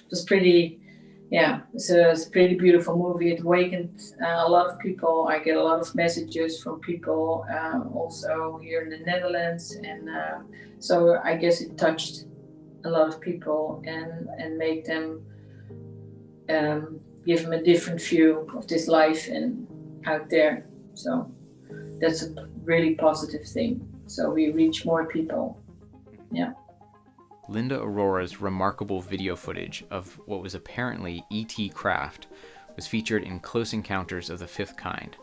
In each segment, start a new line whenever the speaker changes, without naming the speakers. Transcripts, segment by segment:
was pretty, yeah, it's a pretty beautiful movie. It awakened a lot of people. I get a lot of messages from people also here in the Netherlands, and so I guess it touched a lot of people and make them give them a different view of this life and out there. So that's a really positive thing. So we reach more people. Yeah.
Linda A-roraha's remarkable video footage of what was apparently E.T. craft was featured in Close Encounters of the Fifth Kind,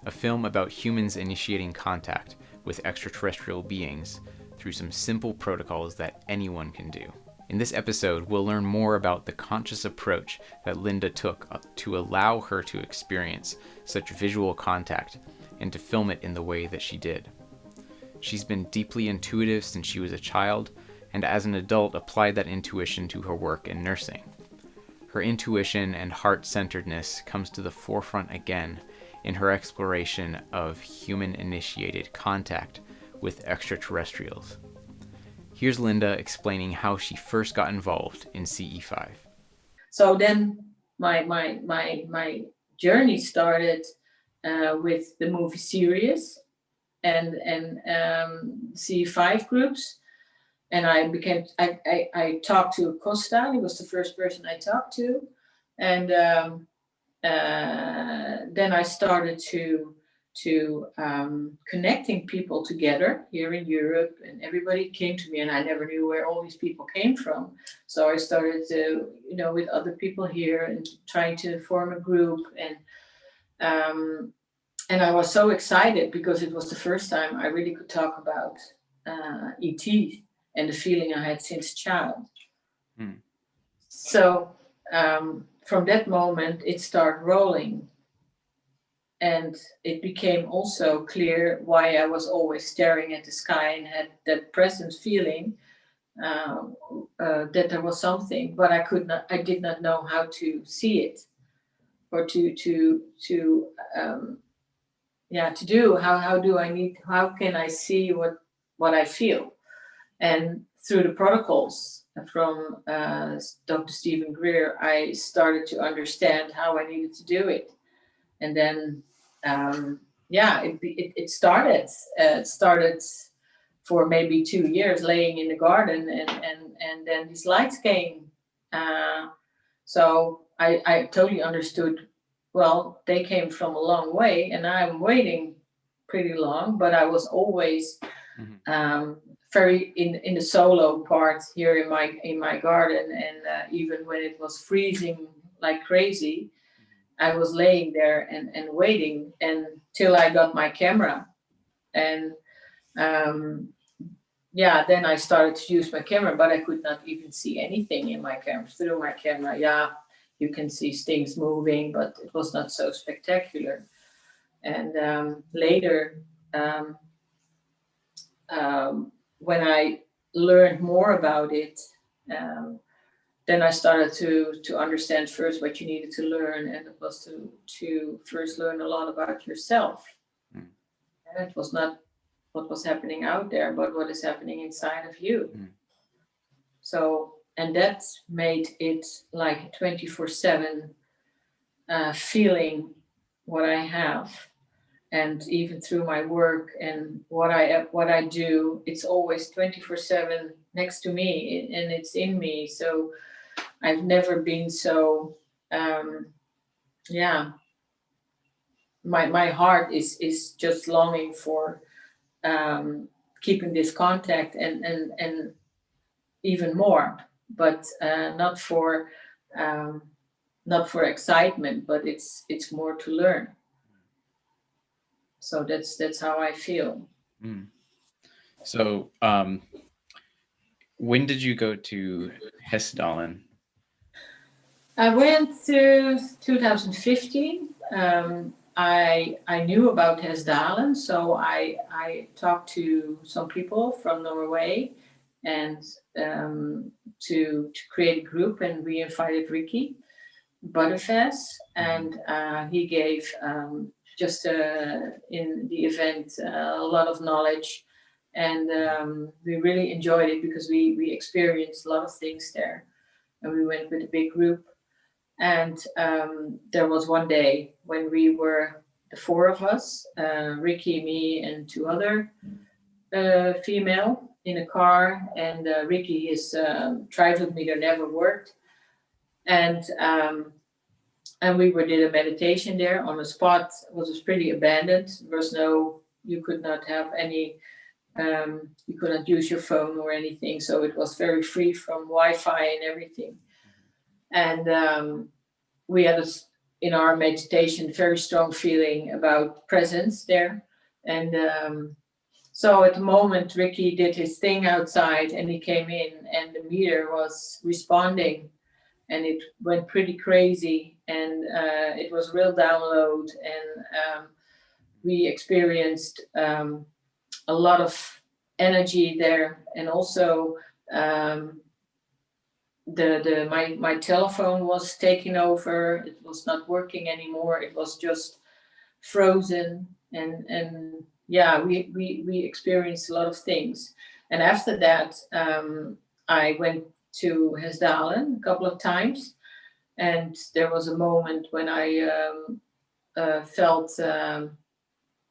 a film about humans initiating contact with extraterrestrial beings through some simple protocols that anyone can do. In this episode, we'll learn more about the conscious approach that Linda took to allow her to experience such visual contact and to film it in the way that she did. She's been deeply intuitive since she was a child, and as an adult applied that intuition to her work in nursing. Her intuition and heart-centeredness comes to the forefront again in her exploration of human-initiated contact with extraterrestrials. Here's Linda explaining how she first got involved in CE5.
So then my journey started with the movie series and CE5 groups. And I talked to Costa. He was the first person I talked to. And then I started to connecting people together here in Europe, and everybody came to me, and I never knew where all these people came from. So I started to, with other people here and trying to form a group, and I was so excited because it was the first time I really could talk about ET and the feeling I had since a child. So from that moment, it started rolling. And it became also clear why I was always staring at the sky and had that present feeling that there was something, but I did not know how to see it or to do. How can I see what I feel? And through the protocols from Dr. Stephen Greer, I started to understand how I needed to do it. And then, it started. It started for maybe 2 years laying in the garden, and then these lights came. So I totally understood. Well, they came from a long way, and I'm waiting pretty long, but I was always very in the solo part here in my garden, and even when it was freezing like crazy, I was laying there and waiting until I got my camera, and then I started to use my camera, but I could not even see anything in my camera. Through my camera, you can see things moving, but it was not so spectacular. And later, when I learned more about it, then I started to understand first what you needed to learn, and it was to first learn a lot about yourself. And it was not what was happening out there, but what is happening inside of you. So, and that made it like a 24/7 feeling what I have. And even through my work and what I do, it's always 24/7 next to me, and it's in me. So I've never been so, my heart is just longing for keeping this contact and even more, but not for excitement, but it's more to learn. So that's how I feel.
So when did you go to Hessdalen?
I went to 2015. I knew about Hessdalen, so I talked to some people from Norway and to create a group, and we invited Ricky Butterfest, and he gave just in the event a lot of knowledge, and we really enjoyed it because we experienced a lot of things there. and we went with a big group. And there was one day when we were the four of us, Ricky, me, and two other female in a car. And Ricky, his trifid meter never worked. And we did a meditation there on a spot. It was pretty abandoned. There was you could not have any, you could not use your phone or anything. So it was very free from Wi-Fi and everything. And we had in our meditation very strong feeling about presence there. And so at the moment, Ricky did his thing outside and he came in and the meter was responding. And it went pretty crazy, and it was real download, and we experienced a lot of energy there, and also my telephone was taking over. It was not working anymore. It was just frozen, and yeah, we experienced a lot of things. And after that, I went to Hesdalen a couple of times, and there was a moment when I felt that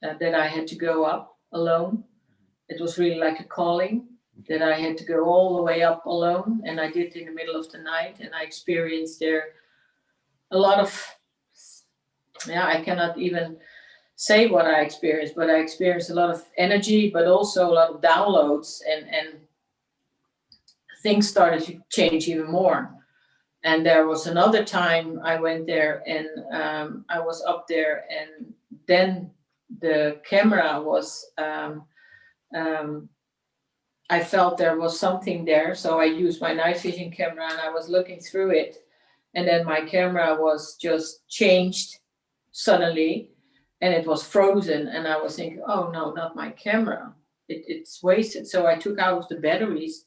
I had to go up alone. It was really like a calling that I had to go all the way up alone, and I did in the middle of the night, and I experienced there a lot of, I cannot even say what I experienced, but I experienced a lot of energy, but also a lot of downloads, and things started to change even more. And there was another time I went there, and I was up there, and then the camera was, I felt there was something there. So I used my night vision camera and I was looking through it. And then my camera was just changed suddenly and it was frozen. And I was thinking, oh no, not my camera. It's wasted. So I took out the batteries,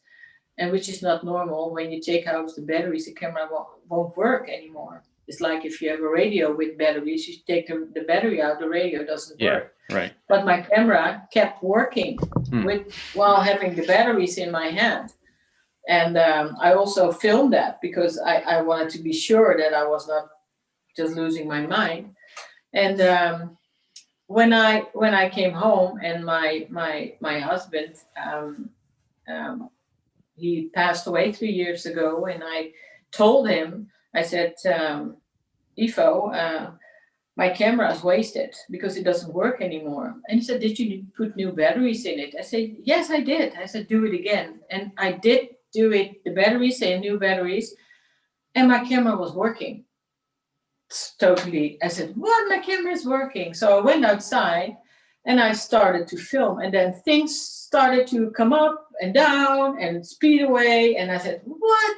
and which is not normal. When you take out the batteries, the camera won't work anymore. It's like if you have a radio with batteries, you take the battery out, the radio doesn't work.
Right.
But my camera kept working while having the batteries in my hand. And I also filmed that because I wanted to be sure that I was not just losing my mind. And when I came home, and my husband, he passed away 3 years ago, and I told him, I said, Ivo, my camera is wasted because it doesn't work anymore. And he said, did you put new batteries in it? I said, yes, I did. I said, do it again. And I did do it, the batteries and new batteries, and my camera was working. Totally. I said, what? My camera is working. So I went outside and I started to film, and then things started to come up and down and speed away. And I said, what?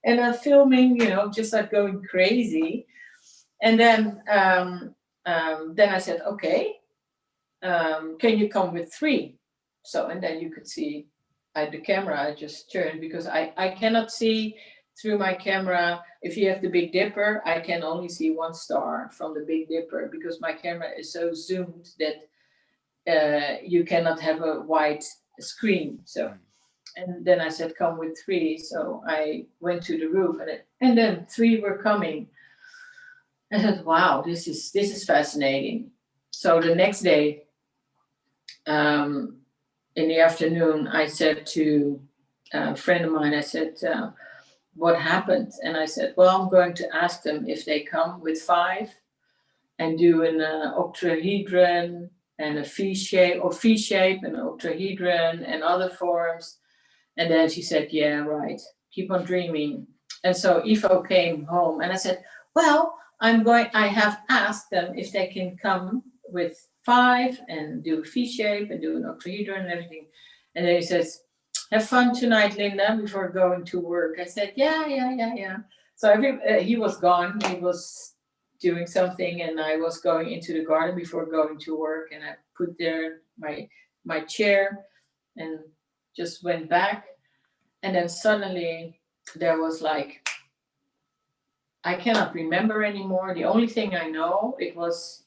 And I'm filming, just like going crazy. And then I said, okay, can you come with 3? So, and then you could see the camera I just turned, because I cannot see through my camera. If you have the Big Dipper, I can only see 1 star from the Big Dipper because my camera is so zoomed that you cannot have a wide screen. So, and then I said, come with 3. So I went to the roof, and then 3 were coming. I said, wow, this is fascinating. So the next day, in the afternoon, I said to a friend of mine, I said, what happened? And I said, well, I'm going to ask them if they come with 5 and do an octahedron and a V shape and an octahedron and other forms. And then she said, yeah, right. Keep on dreaming. And so Ivo came home, and I said, well, I have asked them if they can come with 5 and do a V shape and do an octahedron and everything. And then he says, have fun tonight, Linda, before going to work. I said, yeah. So he was gone. He was doing something, and I was going into the garden before going to work, and I put there my chair and just went back. And then suddenly there was like, I cannot remember anymore. The only thing I know, it was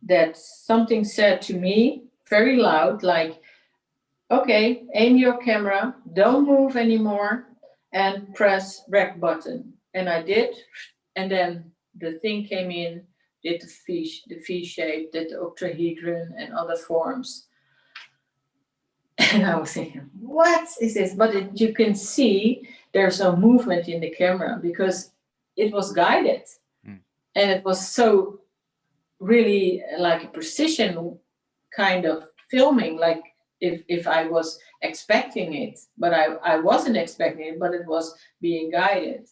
that something said to me very loud, like, okay, aim your camera, don't move anymore, and press rec button. And I did, and then the thing came in, did the V shape, did the octahedron and other forms. And I was thinking, what is this? But you can see there's no movement in the camera because it was guided. And it was so really like a precision kind of filming, like if I was expecting it, but I wasn't expecting it, but it was being guided.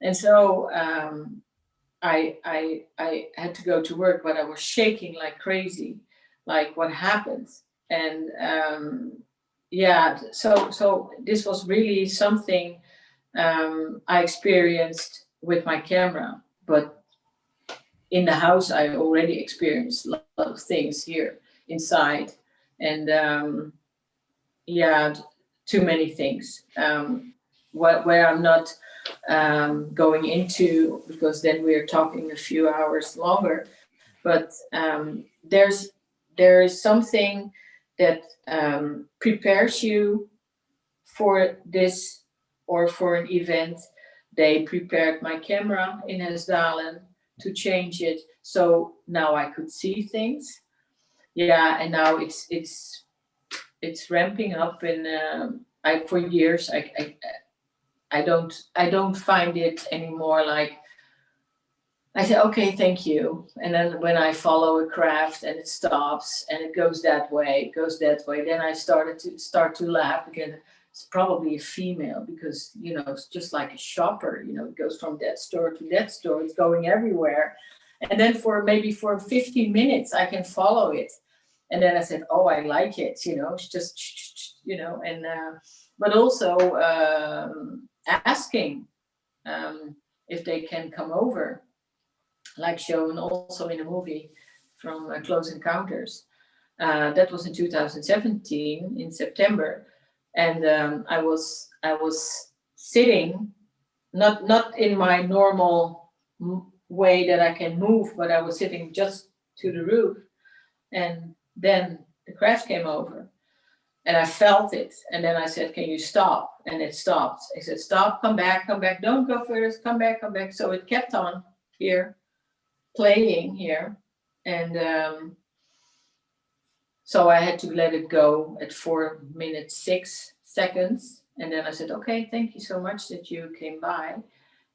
And so I had to go to work, but I was shaking like crazy, like what happened. And so this was really something I experienced with my camera, but in the house I already experienced a lot of things here inside, and too many things where I'm not going into, because then we're talking a few hours longer. But there is something that prepares you for this or for an event. They prepared my camera in Hesdalen to change it, so now I could see things. Yeah, and now it's ramping up, and I for years I don't find it anymore like I say, okay, thank you. And then when I follow a craft and it stops and it goes that way, then I start to laugh again. It's probably a female because, it's just like a shopper, it goes from that store to that store. It's going everywhere. And then for 15 minutes, I can follow it. And then I said, oh, I like it, it's just, and, but also asking if they can come over, like shown also in a movie from Close Encounters. That was in 2017 in September, and I was sitting, not in my normal way that I can move, but I was sitting just to the roof, and then the crash came over, and I felt it, and then I said, "Can you stop?" And it stopped. I said, "Stop! Come back! Come back! Don't go first! Come back! Come back!" So it kept on here, playing here, and so I had to let it go at 4 minutes 6 seconds, and then I said, okay, thank you so much that you came by.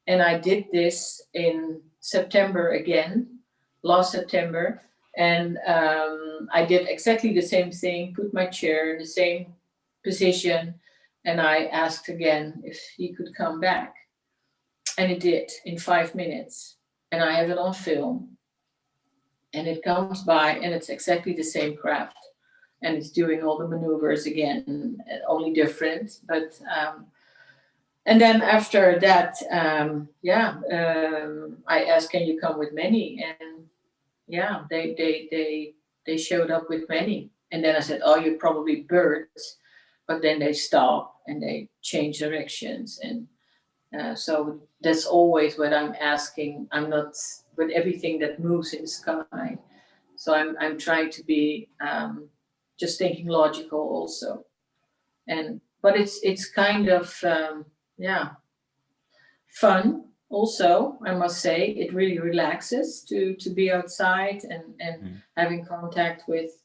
And I did this in September again, last September, and I did exactly the same thing, put my chair in the same position, and I asked again if he could come back, and he did in 5 minutes, and I have it on film. And it comes by, and it's exactly the same craft, and it's doing all the maneuvers again, only different. But and then after that, I asked, "Can you come with many?" And yeah, they showed up with many. And then I said, "Oh, you're probably birds," but then they stop and they change directions, and so that's always what I'm asking. I'm not with everything that moves in the sky. So I'm trying to be just thinking logical also, but it's kind of fun also. I must say it really relaxes to be outside and having contact with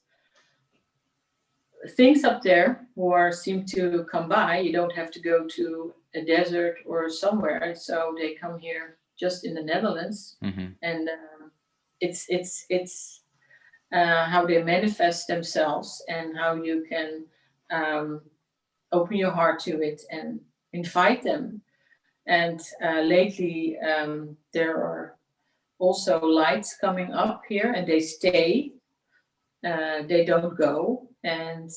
things up there who seem to come by. You don't have to go to a desert or somewhere, so they come here just in the Netherlands, and it's how they manifest themselves and how you can open your heart to it and invite them. And lately there are also lights coming up here, and they stay. They don't go, and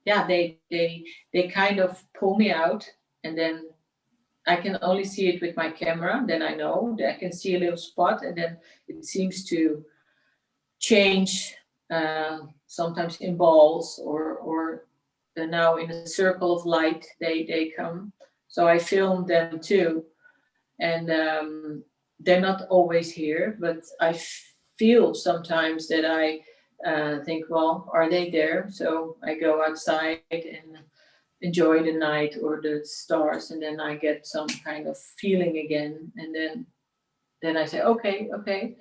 they kind of pull me out, and then I can only see it with my camera. Then I know that I can see a little spot, and then it seems to change, sometimes in balls or now in a circle of light. They come, so I film them too, and they're not always here, but I feel sometimes that I think, well, are they there? So I go outside and enjoy the night or the stars, and then I get some kind of feeling again, and then I say, okay,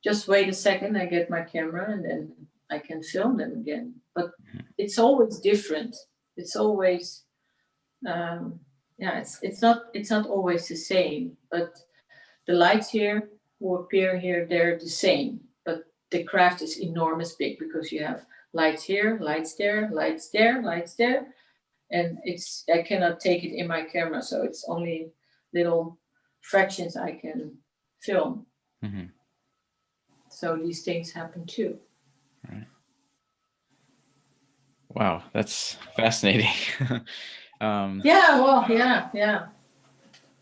just wait a second, I get my camera, and then I can film them again. But it's always different. It's always yeah, it's not always the same, but the lights here who appear here, they're the same, but the craft is enormous big because you have lights here, lights there, lights there, lights there, and I cannot take it in my camera, so it's only little fractions I can film.
Mm-hmm.
So these things happen too.
Right. Wow, that's fascinating.
Yeah, well, yeah.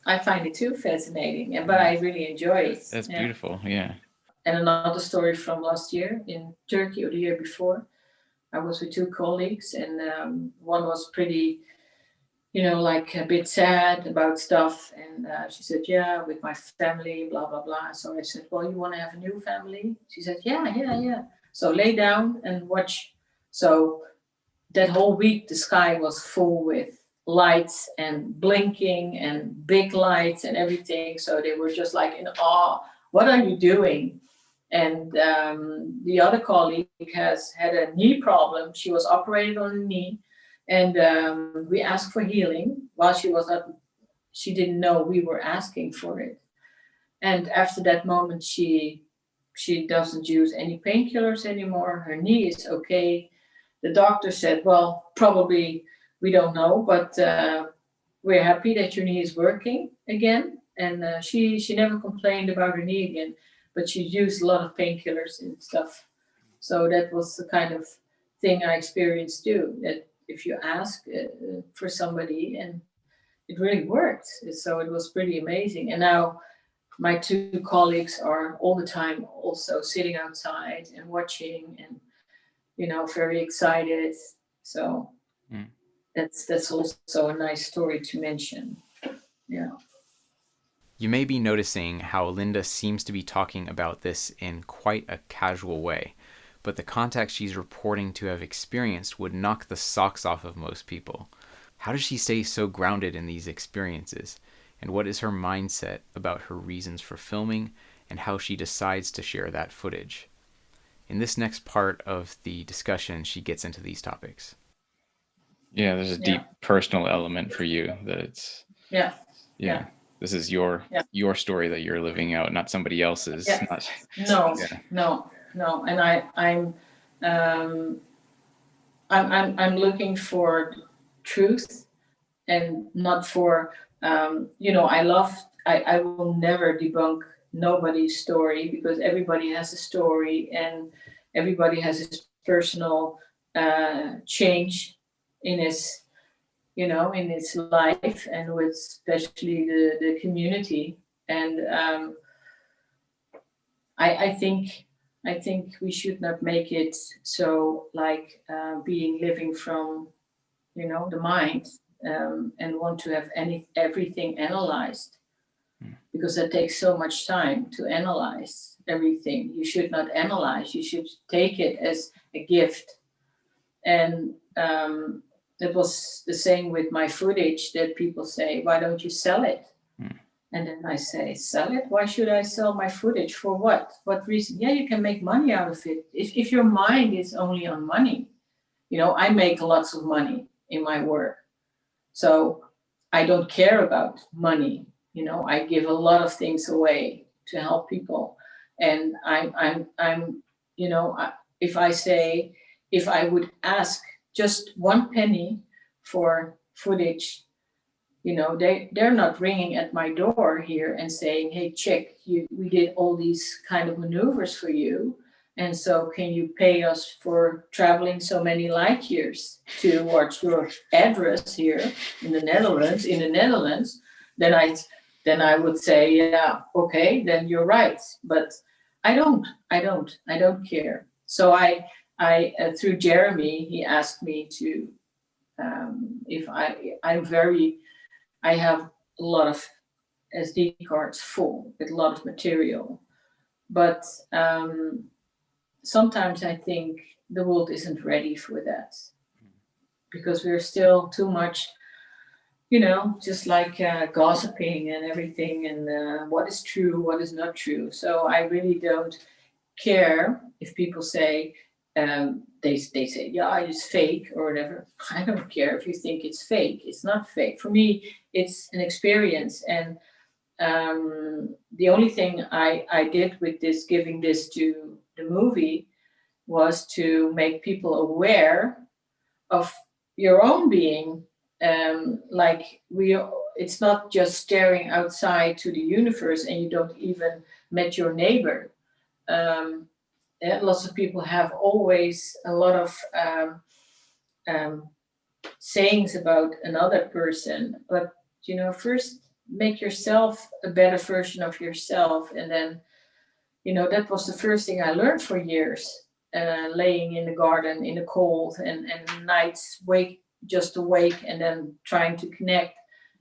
I find it too fascinating, but I really enjoy it.
That's
Yeah.
beautiful. Yeah.
And another story from last year in Turkey or the year before, I was with two colleagues, and one was pretty, like a bit sad about stuff. And she said, yeah, with my family, blah, blah, blah. So I said, well, you want to have a new family? She said, yeah. So lay down and watch. So that whole week, the sky was full with lights and blinking and big lights and everything. So they were just like in awe. What are you doing? And the other colleague has had a knee problem. She was operated on the knee, and we asked for healing. While she was not, she didn't know we were asking for it. And after that moment, she doesn't use any painkillers anymore. Her knee is okay. The doctor said, well, probably we don't know, but we're happy that your knee is working again. And she never complained about her knee again, but she used a lot of painkillers and stuff. So that was the kind of thing I experienced too, that if you ask for somebody, and it really worked. So it was pretty amazing. And now my two colleagues are all the time also sitting outside and watching, and very excited. So that's also a nice story to mention. Yeah.
You may be noticing how Linda seems to be talking about this in quite a casual way, but the context she's reporting to have experienced would knock the socks off of most people. How does she stay so grounded in these experiences? And what is her mindset about her reasons for filming and how she decides to share that footage? In this next part of the discussion, she gets into these topics. Yeah, there's a deep personal element for you that it's yeah. This is your story that you're living out, not somebody else's.
Yeah. No. And I'm looking for truth, and not for I will never debunk nobody's story, because everybody has a story, and everybody has his personal change in his in his life, and with especially the community. And I think we should not make it so like being living from the mind, and want to have everything analyzed, because that takes so much time to analyze everything. You should not analyze. You should take it as a gift. And it was the same with my footage, that people say, why don't you sell it? And then I say, sell it? Why should I sell my footage? For what? What reason? Yeah, you can make money out of it. If your mind is only on money, I make lots of money in my work. So I don't care about money. I give a lot of things away to help people. And if I would ask just 1 penny for footage, they're not ringing at my door here and saying, hey, chick, we did all these kind of maneuvers for you, and so can you pay us for traveling so many light years towards your address here in the Netherlands? Then I would say, yeah, okay, then you're right. But I don't care. So I through Jeremy, he asked me to if I have a lot of SD cards full with a lot of material, but sometimes I think the world isn't ready for that, because we're still too much, just like gossiping and everything, and what is true, what is not true. So I really don't care if people say, they say, yeah, it's fake or whatever. I don't care if you think it's fake. It's not fake. For me, it's an experience. And the only thing I did with this, giving this to the movie, was to make people aware of your own being. Like it's not just staring outside to the universe and you don't even met your neighbor. Lots of people have always a lot of um, sayings about another person, but first make yourself a better version of yourself. And then that was the first thing I learned for years, laying in the garden in the cold, and nights just awake and then trying to connect,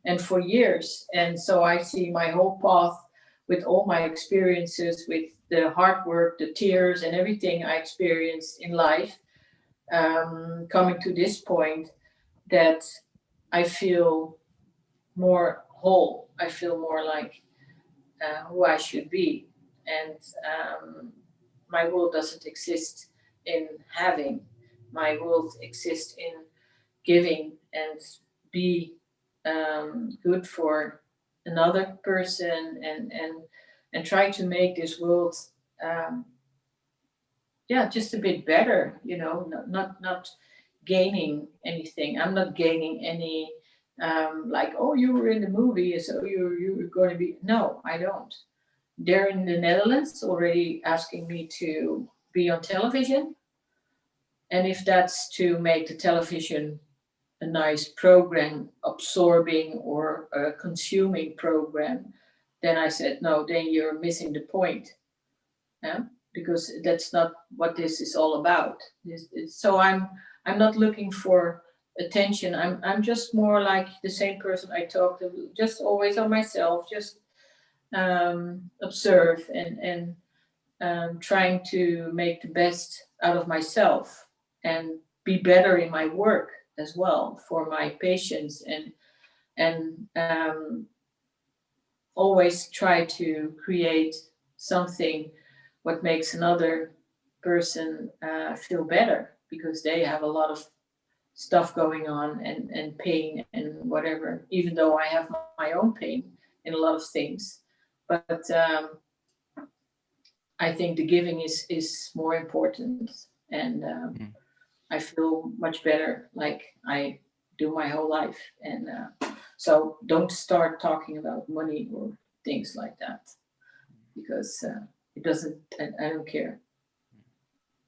and for years. And so I see my whole path with all my experiences, with the hard work, the tears, and everything I experienced in life, coming to this point, that I feel more whole. I feel more like who I should be. And my world doesn't exist in having. My world exists in giving, and be good for another person, and try to make this world um, just a bit better. Not gaining anything. I'm not gaining any like, oh, you were in the movie, so you're going to be. No, I don't. They're in the Netherlands already asking me to be on television, and if that's to make the television a nice program, absorbing or a consuming program, then I said no. Then you're missing the point, yeah? Because that's not what this is all about. So I'm not looking for attention. I'm just more like the same person I talk to, just always on myself, just observe, and trying to make the best out of myself, and be better in my work as well for my patients, and always try to create something what makes another person feel better, because they have a lot of stuff going on, and pain and whatever, even though I have my own pain in a lot of things. But I think the giving is more important, and I feel much better, like I do my whole life. And so don't start talking about money or things like that, because it doesn't. I don't care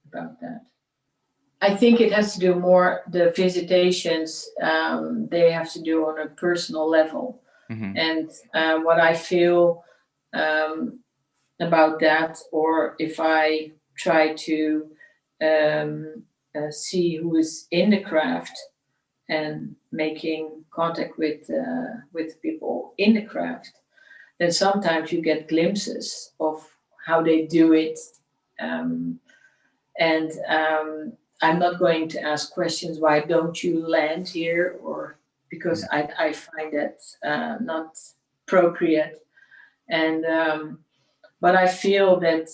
about that. I think it has to do more, the visitations, they have to do on a personal level.
Mm-hmm.
And what I feel about that, or if I try to see who is in the craft, and making contact with people in the craft, then sometimes you get glimpses of how they do it. And I'm not going to ask questions, why don't you land here, or because I find that not appropriate. And but I feel that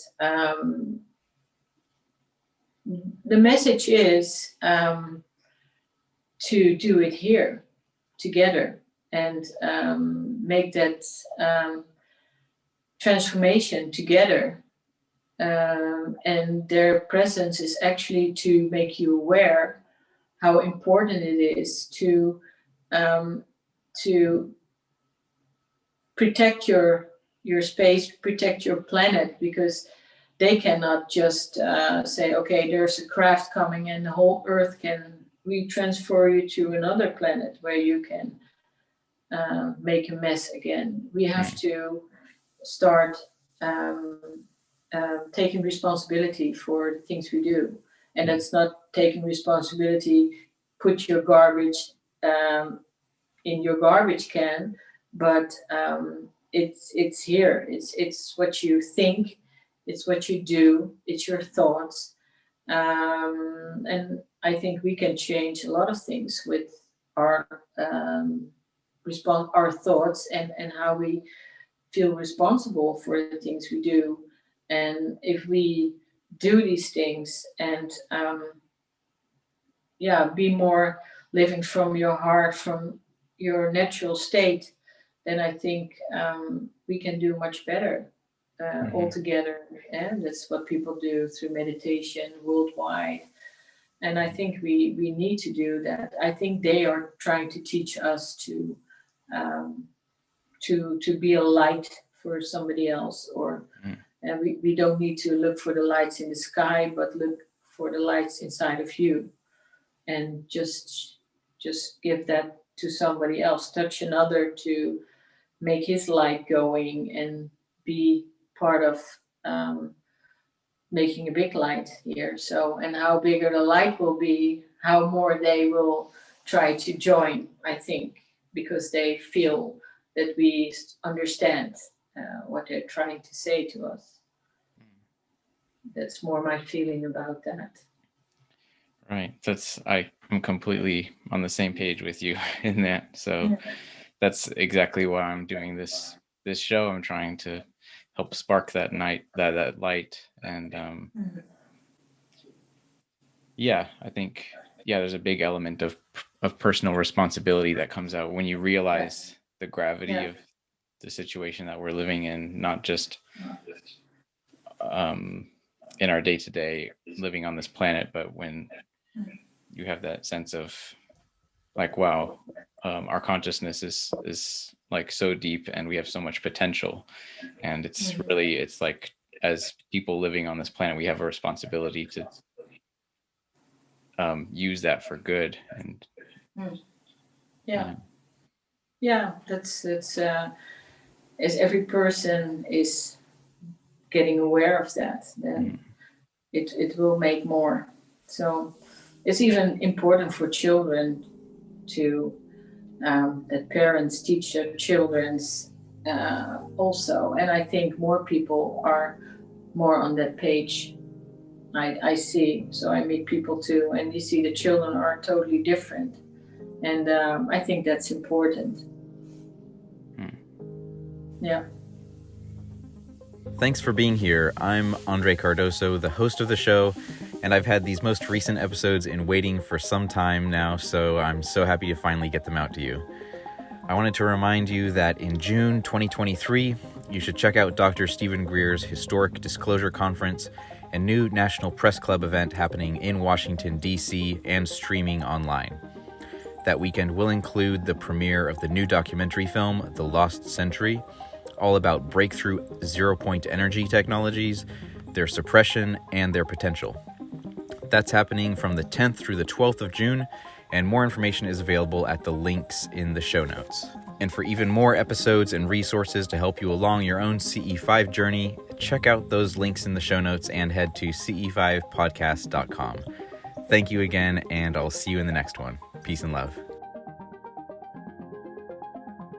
the message is to do it here together, and make that transformation together. And their presence is actually to make you aware how important it is to protect your space, protect your planet, because they cannot just say, okay, there's a craft coming and the whole Earth can we transfer you to another planet where you can make a mess again. We have to start taking responsibility for the things we do. And that's not taking responsibility, put your garbage in your garbage can, but it's here. It's what you think, it's what you do, it's your thoughts, And I think we can change a lot of things with our our thoughts and how we feel responsible for the things we do. And if we do these things and be more living from your heart, from your natural state, then I think we can do much better altogether. And that's what people do through meditation worldwide. And I think we need to do that. I think they are trying to teach us um, to be a light for somebody else, or we don't need to look for the lights in the sky, but look for the lights inside of you, and just give that to somebody else. Touch another to make his light going, and be part of making a big light here. So, and how bigger the light will be, how more they will try to join, I think, because they feel that we understand what they're trying to say to us. That's more my feeling about that.
Right. I'm completely on the same page with you in that. So that's exactly why I'm doing this show. I'm trying to help spark that light. And I think there's a big element of personal responsibility that comes out when you realize the gravity of the situation that we're living in, not just in our day-to-day living on this planet, but when you have that sense of like, wow, our consciousness is like so deep, and we have so much potential, and it's like, as people living on this planet, we have a responsibility to use that for good. And
that's as every person is getting aware of that, then it will make more. So it's even important for children to that parents teach their children's also. And I think more people are more on that page. I see. So I meet people too, and you see the children are totally different. And I think that's important. Yeah.
Thanks for being here. I'm Andre Cardoso, the host of the show, and I've had these most recent episodes in waiting for some time now, so I'm so happy to finally get them out to you. I wanted to remind you that in June 2023, you should check out Dr. Stephen Greer's Historic Disclosure Conference, a new National Press Club event happening in Washington, D.C. and streaming online. That weekend will include the premiere of the new documentary film, The Lost Century, all about breakthrough zero-point energy technologies, their suppression, and their potential. That's happening from the 10th through the 12th of June, and more information is available at the links in the show notes. And for even more episodes and resources to help you along your own CE5 journey, check out those links in the show notes and head to ce5podcast.com. Thank you again, and I'll see you in the next one. Peace and love.